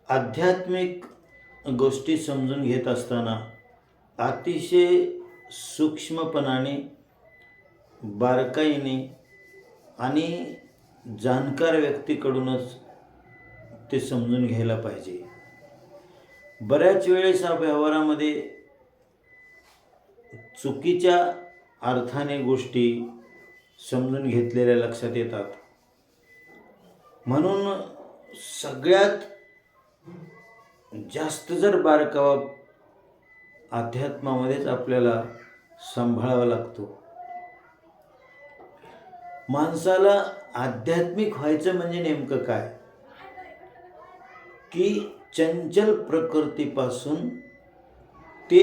आध्यात्मिक गोष्टी समजून घेत असताना अतिशय सूक्ष्मपणाने, बारकाईने आणि जाणकार व्यक्तीकडूनच ते समजून घ्यायला पाहिजे. बऱ्याच वेळेस व्यवहारामध्ये चुकीच्या अर्थाने गोष्टी समजून घेतलेल्या लक्षात येतात. म्हणून सगळ्यात जास्त जर बारकावा अध्यात्मामध्येच आपल्याला सांभाळावा लागतो. माणसाला आध्यात्मिक व्हायचं म्हणजे नेमकं काय, की चंचल प्रकृतीपासून ते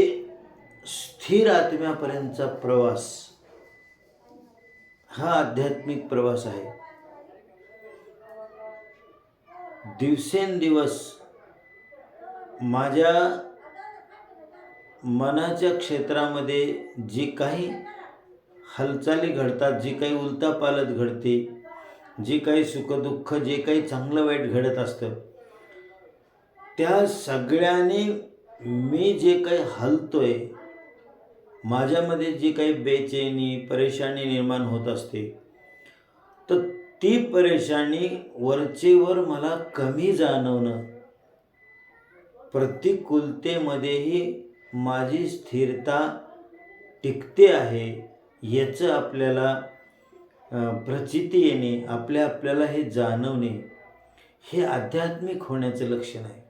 स्थिर आत्म्यापर्यंतचा प्रवास हा आध्यात्मिक प्रवास आहे. दिवसेंदिवस माझ्या मनाच्या क्षेत्रामध्ये जी काही हालचाली घडतात, जी काही उलथापालथ घडते, जी काही सुखदुःख, जे काही चांगलं वाईट घडत असतं, त्या सगळ्याने मी जे काही हलतोय, माझ्यामध्ये जी काही बेचैनी, परेशानी निर्माण होत असते, तर ती परेशानी वरचेवर मला कमी जाणवणं, प्रतिकूलतेमध्येही माझी स्थिरता टिकते आहे, याचं आपल्याला प्रचिती येणे, आपल्याला हे जाणवणे, हे आध्यात्मिक होण्याचं लक्षण आहे.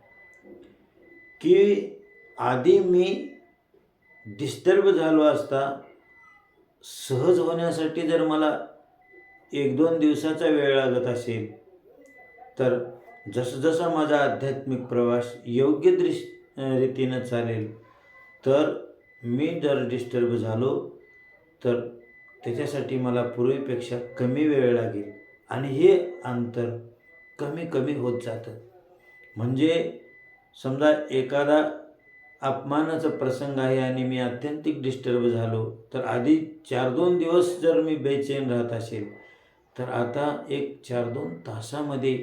की आधी मी डिस्टर्ब झालो असता, सहज होण्यासाठी जर मला 1-2 दिवसाचा वेळ लागत असेल, तर जसजसा माझा आध्यात्मिक प्रवास योग्य रीतीनं चालेल, तर मी जर डिस्टर्ब झालो तर त्याच्यासाठी मला पूर्वीपेक्षा कमी वेळ लागेल आणि हे अंतर कमी कमी होत जातं. म्हणजे समजा एखादा अपमानाचा प्रसंग आहे आणि मी अत्यंतिक डिस्टर्ब झालो, तर आधी 4-2 दिवस जर मी बेचैन राहत असेल, तर आता 4-2 तासामध्ये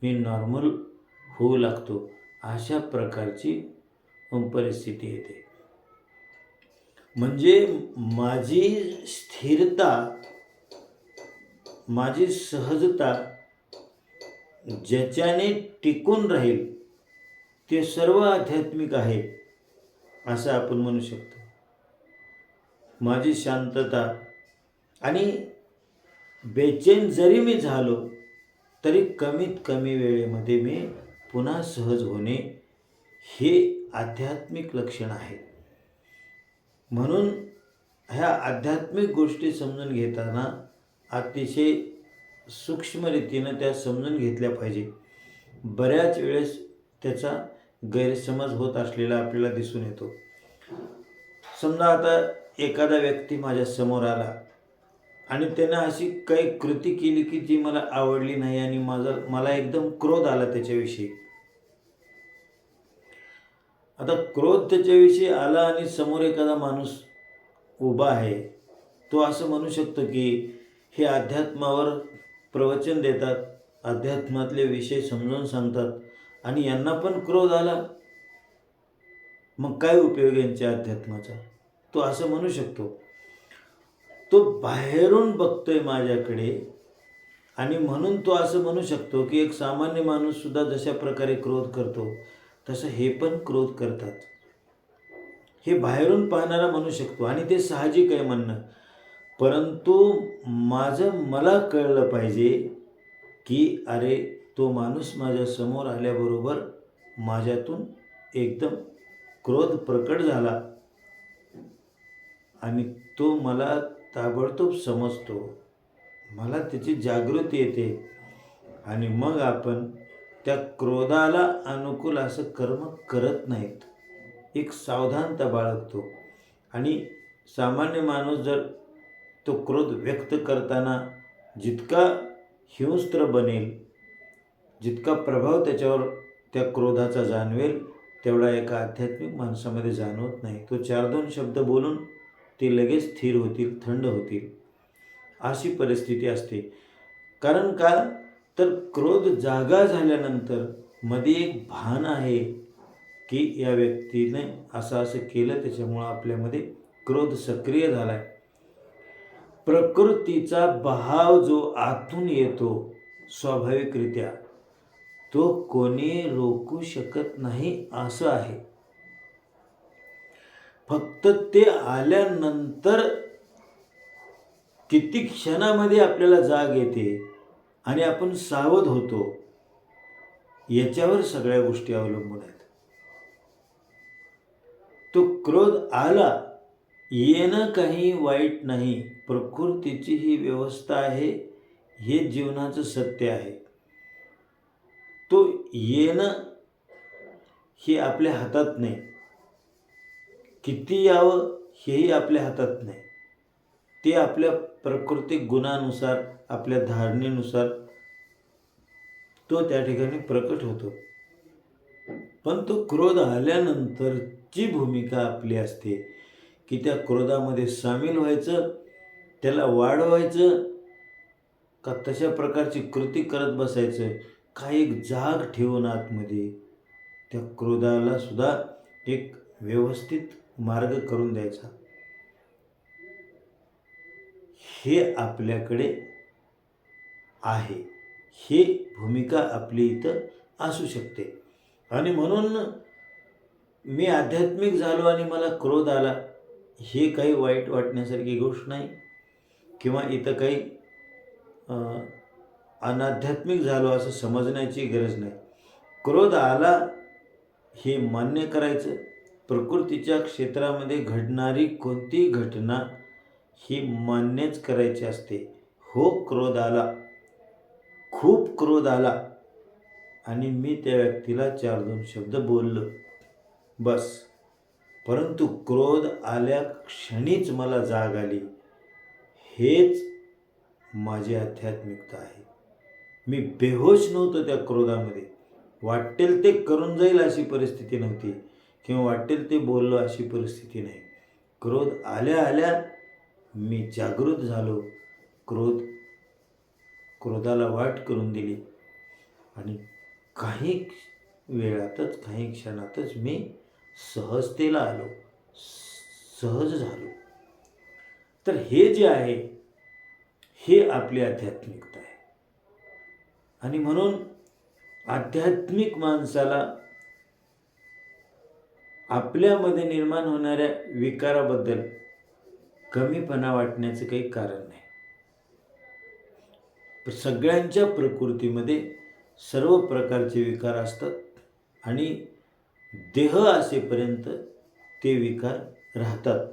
मी नॉर्मल होऊ लागतो. अशा प्रकारची परिस्थिती येते. म्हणजे माझी स्थिरता, माझी सहजता ज्याच्याने टिकून राहील, ते सर्व आध्यात्मिक आहे असं आपण म्हणू शकतो. माझी शांतता आणि बेचैन जरी मी झालो, तरी कमीत कमी वेळेमध्ये मी पुन्हा सहज होणे, हे आध्यात्मिक लक्षण आहे. म्हणून ह्या आध्यात्मिक गोष्टी समजून घेताना अतिशय सूक्ष्म रीतीनं त्या समजून घेतल्या पाहिजे. बऱ्याच वेळेस त्याचा गैरसमज होत असलेला आपल्याला दिसून येतो. समजा आता एखादा व्यक्ती माझ्या समोर आला आणि त्यानं अशी काही कृती केली की जी मला आवडली नाही आणि मला एकदम क्रोध आला त्याच्याविषयी. आता क्रोध त्याच्याविषयी आला आणि समोर एखादा माणूस उभा आहे, तो असं म्हणू शकतो की हे अध्यात्मावर प्रवचन देतात, अध्यात्मातले विषय समजावून सांगतात आणि यांना पण क्रोध आला, मग काय उपयोग यांच्या अध्यात्माचा, तो असं म्हणू शकतो. तो बाहेरून बघतोय माझ्याकडे आणि म्हणून तो असं म्हणू शकतो की एक सामान्य माणूससुद्धा जशा प्रकारे क्रोध करतो, तसं हे पण क्रोध करतात, हे बाहेरून पाहणारा म्हणू शकतो आणि ते साहजिक आहे म्हणणं. परंतु मला कळलं पाहिजे की अरे, तो माणूस माझ्यासमोर आल्याबरोबर माझ्यातून एकदम क्रोध प्रकट झाला आणि तो मला ताबडतोब समजतो, मला त्याची जागृती येते आणि मग आपण त्या क्रोधाला अनुकूल असं कर्म करत नाहीत, एक सावधानता बाळगतो. आणि सामान्य माणूस जर तो क्रोध व्यक्त करताना जितका हिंस्त्र बनेल, जितका प्रभाव त्याच्यावर त्या क्रोधाचा जाणवेल, तेवढा एका आध्यात्मिक माणसामध्ये जाणवत नाही. तो 4-2 शब्द बोलून ते लगेच स्थिर होतील, थंड होतील, अशी परिस्थिती असते. कारण का, तर क्रोध जागा झाल्यानंतर मध्ये एक भान आहे की या व्यक्तीने असं असं केलं, त्याच्यामुळं आपल्यामध्ये क्रोध सक्रिय झाला आहे. प्रकृतीचा भाव जो आतून येतो स्वाभाविकरित्या, तो कोणी रोखू शकत नाही असं आहे. फक्त ते आल्यानंतर किती क्षणामध्ये आपल्याला जाग येते आणि आपण सावध होतो, याच्यावर सगळ्या गोष्टी अवलंबून आहेत. तो क्रोध आला, येणं काही वाईट नाही, प्रकृतीची ही व्यवस्था आहे, हे जीवनाचं सत्य आहे. तो येणं हे आपल्या हातात नाही, किती यावं हेही आपल्या हातात नाही. ते आपल्या प्राकृतिक गुणानुसार, आपल्या धारणेनुसार तो त्या ठिकाणी प्रकट होतो. पण तो क्रोध आल्यानंतरची भूमिका आपली असते की त्या क्रोधामध्ये सामील व्हायचं, त्याला वाढवायचं का तशा प्रकारची कृती करत बसायचं, का एक जाग ठेवून आतमध्ये त्या क्रोधाला सुद्धा एक व्यवस्थित मार्ग करून द्यायचा. हे आपल्याकडे आहे, ही भूमिका आपली इथं असू शकते. आणि म्हणून मी आध्यात्मिक झालो आणि मला क्रोध आला, हे काही वाईट वाटण्यासारखी गोष्ट नाही, किंवा इथं काही अनाध्यात्मिक झालो असं समजण्याची गरज नाही. क्रोध आला हे मान्य करायचं. प्रकृतीच्या क्षेत्रामध्ये घडणारी कोणती घटना ही मान्यच करायची असते. हो, क्रोध आला, खूप क्रोध आला आणि मी त्या व्यक्तीला 4-2 शब्द बोललो, बस. परंतु क्रोध आल्या क्षणीच मला जाग आली, हेच माझी आध्यात्मिकता आहे. मी बेहोश नव्हतो त्या क्रोधामध्ये. वाटेल ते करून जाईल अशी परिस्थिती नव्हती, किंवा वाटेल ते बोललो अशी परिस्थिती नाही. क्रोध आल्या आल्या मी जागृत झालो, क्रोधाला वाट करून दिली आणि काही वेळातच, काही क्षणातच मी सहजतेला आलो, सहज झालो. तर हे जे आहे हे आपली आध्यात्मिकता आहे. आणि म्हणून आध्यात्मिक माणसाला आपल्यामध्ये निर्माण होणाऱ्या विकाराबद्दल कमीपणा वाटण्याचं काही कारण नाही. सगळ्यांच्या प्रकृतीमध्ये सर्व प्रकारचे विकार असतात आणि देह असेपर्यंत ते विकार राहतात.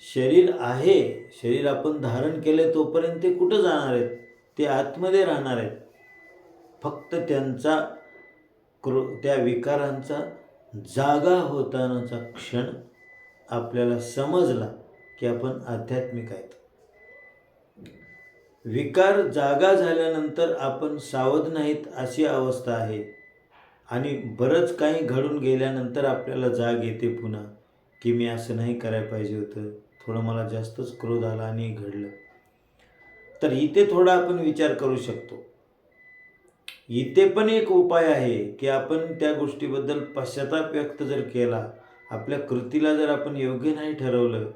शरीर आहे, शरीर आपण धारण केले तोपर्यंत ते कुठं जाणार आहेत? ते आतमध्ये राहणार आहेत. फक्त त्यांचा त्या विकारांचा जागा होतानाचा क्षण आपल्याला समजला की आपण आध्यात्मिक आहेत. विकार जागा झाल्यानंतर आपण सावध नाहीत अशी अवस्था आहे. आणि बरंच काही घडून गेल्यानंतर आपल्याला जाग येते पुन्हा की मी असं नाही करायला पाहिजे होतं, थोडं मला जास्तच क्रोध आला आणि घडलं. तर इथे थोडा आपण विचार करू शकतो. इथे पण एक उपाय आहे की आपण त्या गोष्टीबद्दल पश्चाताप व्यक्त जर केला, आपल्या कृतीला जर आपण योग्य नाही ठरवलं,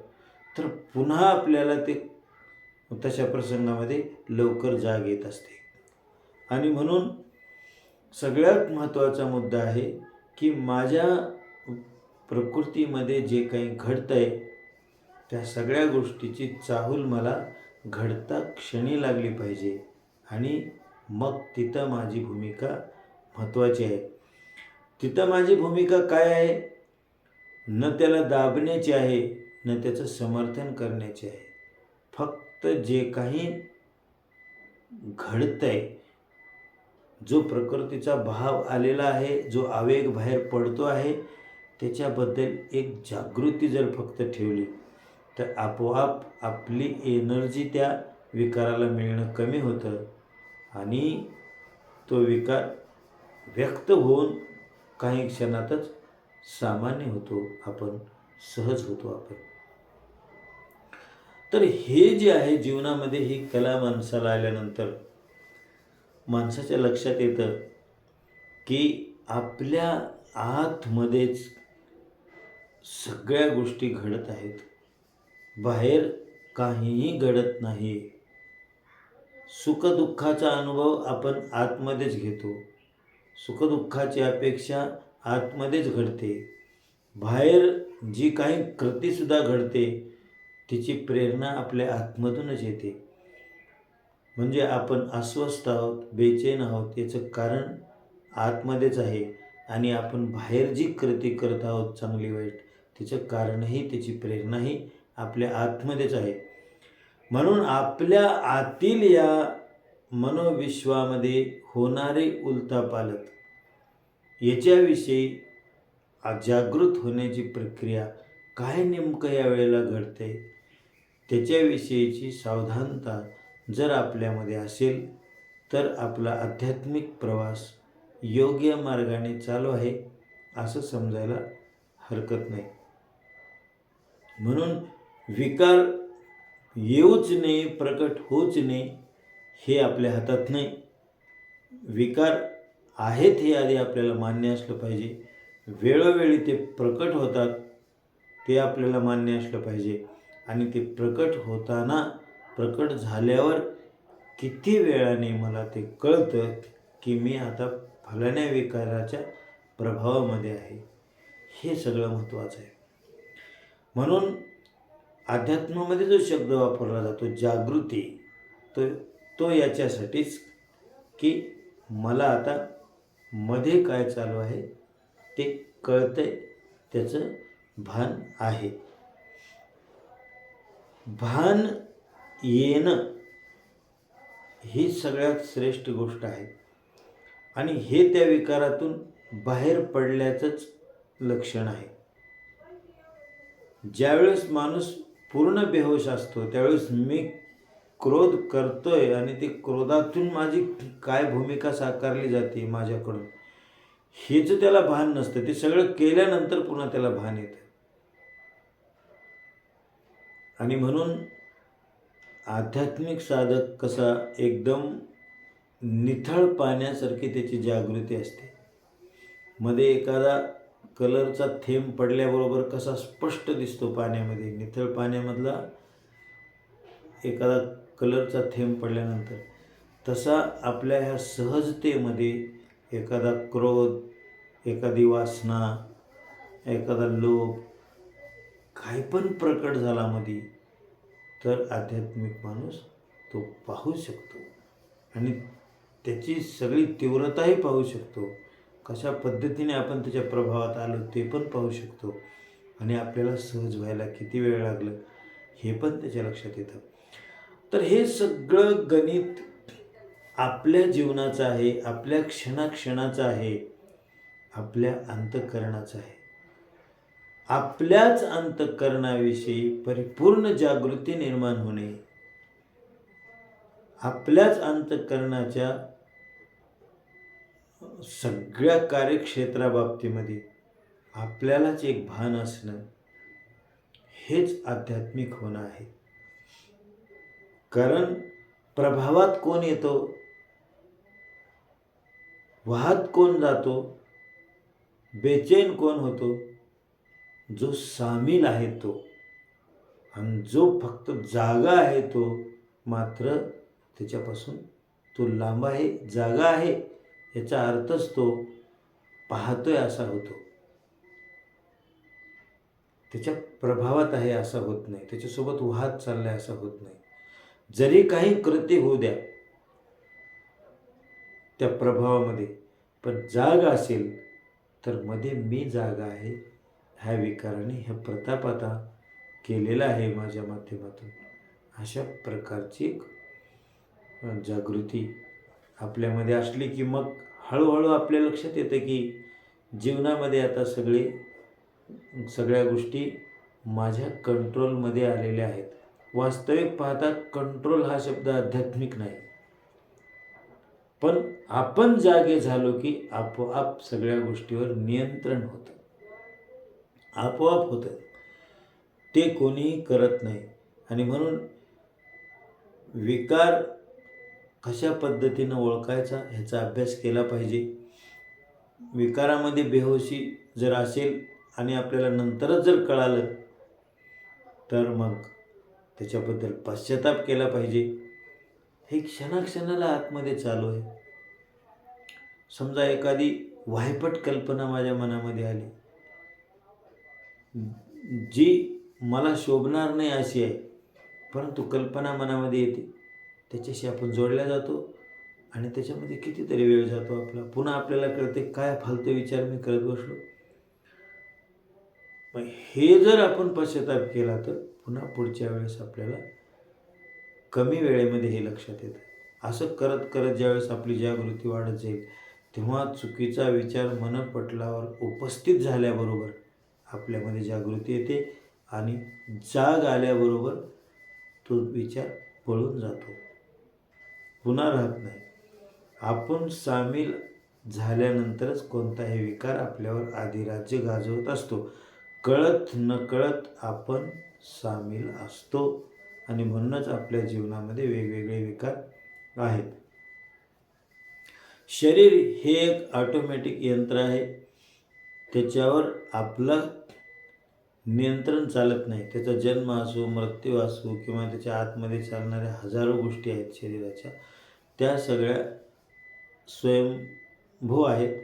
तर पुन्हा आपल्याला ते तशा प्रसंगामध्ये लवकर जाग येत असते. आणि म्हणून सगळ्यात महत्त्वाचा मुद्दा आहे की माझ्या प्रकृतीमध्ये जे काही घडतं आहे त्या सगळ्या गोष्टीची चाहूल मला घडता क्षणी लागली पाहिजे. आणि मग तिथं माझी भूमिका महत्त्वाची आहे. तिथं माझी भूमिका काय आहे? न त्याला दाबण्याची आहे, न त्याचं समर्थन करण्याचे आहे. फक्त जे काही घडतंय, जो प्रकृतीचा भाव आलेला आहे, जो आवेग बाहेर पडतो आहे, त्याच्याबद्दल एक जागृती जर फक्त ठेवली तर आपोआप आपली एनर्जी त्या विकाराला मिळणं कमी होतं आणि तो विकार व्यक्त होऊन काही क्षणातच सामान्य होतो, आपण सहज होतो आपण. तर हे जे आहे जीवनामध्ये ही कला माणसाला आल्यानंतर माणसाच्या लक्षात येतं की आपल्या आतमध्येच सगळ्या गोष्टी घडत आहेत, बाहेर काहीही घडत नाही. सुखदुःखाचा अनुभव आपण आतमध्येच घेतो, सुखदुःखाची अपेक्षा आतमध्येच घडते. बाहेर जी काही कृतीसुद्धा घडते तिची प्रेरणा आपल्या आतमधूनच येते. म्हणजे आपण अस्वस्थ आहोत, बेचैन आहोत याचं कारण आतमध्येच आहे. आणि आपण बाहेर जी कृती करत आहोत चांगली वाईट तिचं कारणही त्याची प्रेरणाही आपल्या आतमध्येच आहे. म्हणून आपल्या आतील या मनोविश्वामध्ये होणारे उलथापालथ याच्याविषयी जागृत होण्याची प्रक्रिया काय नेमकं या वेळेला घडते त्याच्याविषयीची सावधानता जर आपल्यामध्ये असेल तर आपला आध्यात्मिक प्रवास योग्य मार्गाने चालू आहे असं समजायला हरकत नाही. म्हणून विकार येऊच नये, प्रकट होऊच नये हे आपल्या हातात नाही. विकार आहेत हे आधी आपल्याला मान्य असलं पाहिजे. वेळोवेळी ते प्रकट होतात ते आपल्याला मान्य असलं पाहिजे. आणि ते प्रकट होताना, प्रकट झाल्यावर किती वेळाने मला ते कळतं की मी आता फलाण्या विकाराच्या प्रभावामध्ये आहे, हे सगळं महत्त्वाचं आहे. म्हणून अध्यात्मामध्ये जो शब्द वापरला जातो जागृती, तो याच्यासाठीच की मला आता मध्ये काय चालू आहे ते कळतंय, त्याचं भान आहे. भान येणं ही सगळ्यात श्रेष्ठ गोष्ट आहे. आणि हे त्या विकारातून बाहेर पडल्याचंच लक्षण आहे. ज्यावेळेस माणूस पूर्ण बेहोश असतो त्यावेळेस मी क्रोध करतोय आणि ते क्रोधातून माझी काय भूमिका साकारली जाते माझ्याकडून हेच त्याला भान नसतं. ते सगळं केल्यानंतर पुन्हा त्याला भान येतं. आणि म्हणून आध्यात्मिक साधक कसा एकदम निथळ पाण्यासारखी त्याची जागृती असते. मध्ये एखादा कलरचा थेंब पडल्याबरोबर कसा स्पष्ट दिसतो पाण्यामध्ये, निथळ पाण्यामधला एखादा कलरचा थेंब पडल्यानंतर, तसा आपल्या ह्या सहजतेमध्ये एखादा क्रोध, एखादी वासना, एखादा लोभ काही पण प्रकट झाला मध्ये तर आध्यात्मिक माणूस तो पाहू शकतो आणि त्याची सगळी तीव्रताही पाहू शकतो. कशा पद्धतीने आपण त्याच्या प्रभावात आलो ते पण पाहू शकतो. आणि आपल्याला सहज व्हायला किती वेळ लागलं हे पण त्याच्या लक्षात येतं. तर हे सगळं गणित आपल्या जीवनाचं आहे, आपल्या क्षणाक्षणाचं आहे, आपल्या अंतःकरणाचं आहे. आपल्याच अंतःकरणाविषयी परिपूर्ण जागृती निर्माण होणे, आपल्याच अंतःकरणाच्या सगळ्या कार्यक्षेत्राबाबतीमध्ये आपल्यालाच एक भान असणं हेच आध्यात्मिक होणं आहे. कारण प्रभावात कोण येतो, वाहत कोण जातो, बेचैन कोण होतो, जो सामील आहे तो. आणि जो फक्त जागा आहे तो मात्र त्याच्यापासून तो लांब आहे. जागा आहे याचा अर्थच तो पाहतोय असा होतो, त्याच्या प्रभावात आहे असा होत नाही, त्याच्यासोबत वाहत चाललाय असा होत नाही. जरी काही कृती होऊ द्या त्या प्रभावामध्ये, पण जाग असेल तर मध्ये मी जागा आहे ह्या विकाराने, ह्या प्रतापाता केलेला आहे माझ्या माध्यमातून. अशा प्रकारची एक जागृती आपल्यामध्ये असली की मग हळूहळू आपल्या लक्षात येतं की जीवनामध्ये आता सगळ्या गोष्टी माझ्या कंट्रोलमध्ये आलेल्या आहेत. वास्तविक पाहता कंट्रोल हा शब्द आध्यात्मिक नाही, पण आपण जागे झालो की आपोआप सगळ्या गोष्टीवर नियंत्रण होतं, आपोआप होतं. ते कोणीही करत नाही. आणि म्हणून विकार कशा पद्धतीनं ओळखायचा ह्याचा अभ्यास केला पाहिजे. विकारामध्ये बेहोशी जर असेल आणि आपल्याला नंतरच जर कळालं तर मग त्याच्याबद्दल पश्चाताप केला पाहिजे. हे क्षणाक्षणाला आतमध्ये चालू आहे. समजा एखादी वायपट कल्पना माझ्या मनामध्ये आली, जी मला शोभणार नाही अशी आहे, परंतु कल्पना मनामध्ये येते, त्याच्याशी आपण जोडल्या जातो आणि त्याच्यामध्ये कितीतरी वेळ जातो आपला. पुन्हा आपल्याला कळते काय फालतू विचार मी करत बसलो. मग हे जर आपण पश्चाताप केला तर पुन्हा पुढच्या वेळेस आपल्याला कमी वेळेमध्ये हे लक्षात येतं. असं करत करत ज्यावेळेस आपली जागृती वाढत जाईल तेव्हा चुकीचा विचार मनपटलावर उपस्थित झाल्याबरोबर आपल्यामध्ये जागृती येते आणि जाग आल्याबरोबर तो विचार पळून जातो, पुन्हा राहत नाही. आपण सामील झाल्यानंतरच कोणताही विकार आपल्यावर अधिराज्य गाजवत असतो. कळत नकळत आपण सामील असतो आणि म्हणूनच आपल्या जीवनामध्ये वेगवेगळे विकार आहेत. शरीर हे एक ऑटोमॅटिक यंत्र आहे. त्याच्यावर आपलं नियंत्रण चालत नाही. त्याचा जन्म असो, मृत्यू असो किंवा त्याच्या आतमध्ये चालणाऱ्या हजारो गोष्टी आहेत शरीराच्या, त्या सगळ्या स्वयंभू आहेत.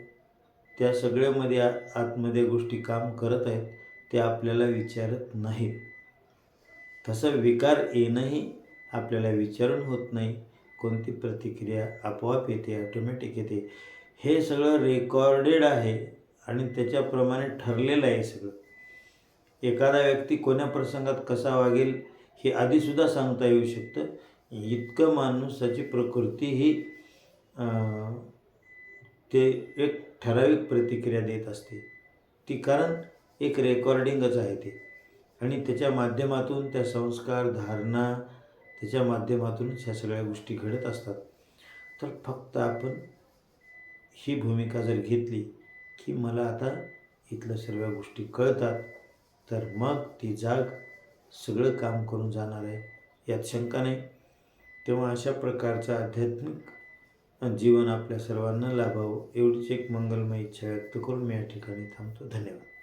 त्या सगळ्यामध्ये आतमध्ये गोष्टी काम करत आहेत, ते आपल्याला विचारत नाहीत. तसं विकार येणंही आपल्याला विचारून होत नाही. कोणती प्रतिक्रिया आपोआप येते, ऑटोमॅटिक येते. हे सगळं रेकॉर्डेड आहे आणि त्याच्याप्रमाणे ठरलेलं आहे सगळं. एखादा व्यक्ती कोण्या प्रसंगात कसा वागेल हे आधीसुद्धा सांगता येऊ शकतं. इतकं माणसाची प्रकृती ही ते एक ठराविक प्रतिक्रिया देत असते. ती कारण एक रेकॉर्डिंगच आहे ते आणि त्याच्या माध्यमातून त्या संस्कार, धारणा, त्याच्या माध्यमातूनच ह्या सगळ्या गोष्टी घडत असतात. तर फक्त आपण ही भूमिका जर घेतली की मला आता इथल्या सर्व गोष्टी कळतात, तर मग ती जाग सगळं काम करून जाणार आहे, यात शंका नाही. तेव्हा अशा प्रकारचं आध्यात्मिक जीवन आपल्या सर्वांना लाभावं एवढीच एक मंगलमय इच्छा व्यक्त करून मी या ठिकाणी थांबतो. धन्यवाद.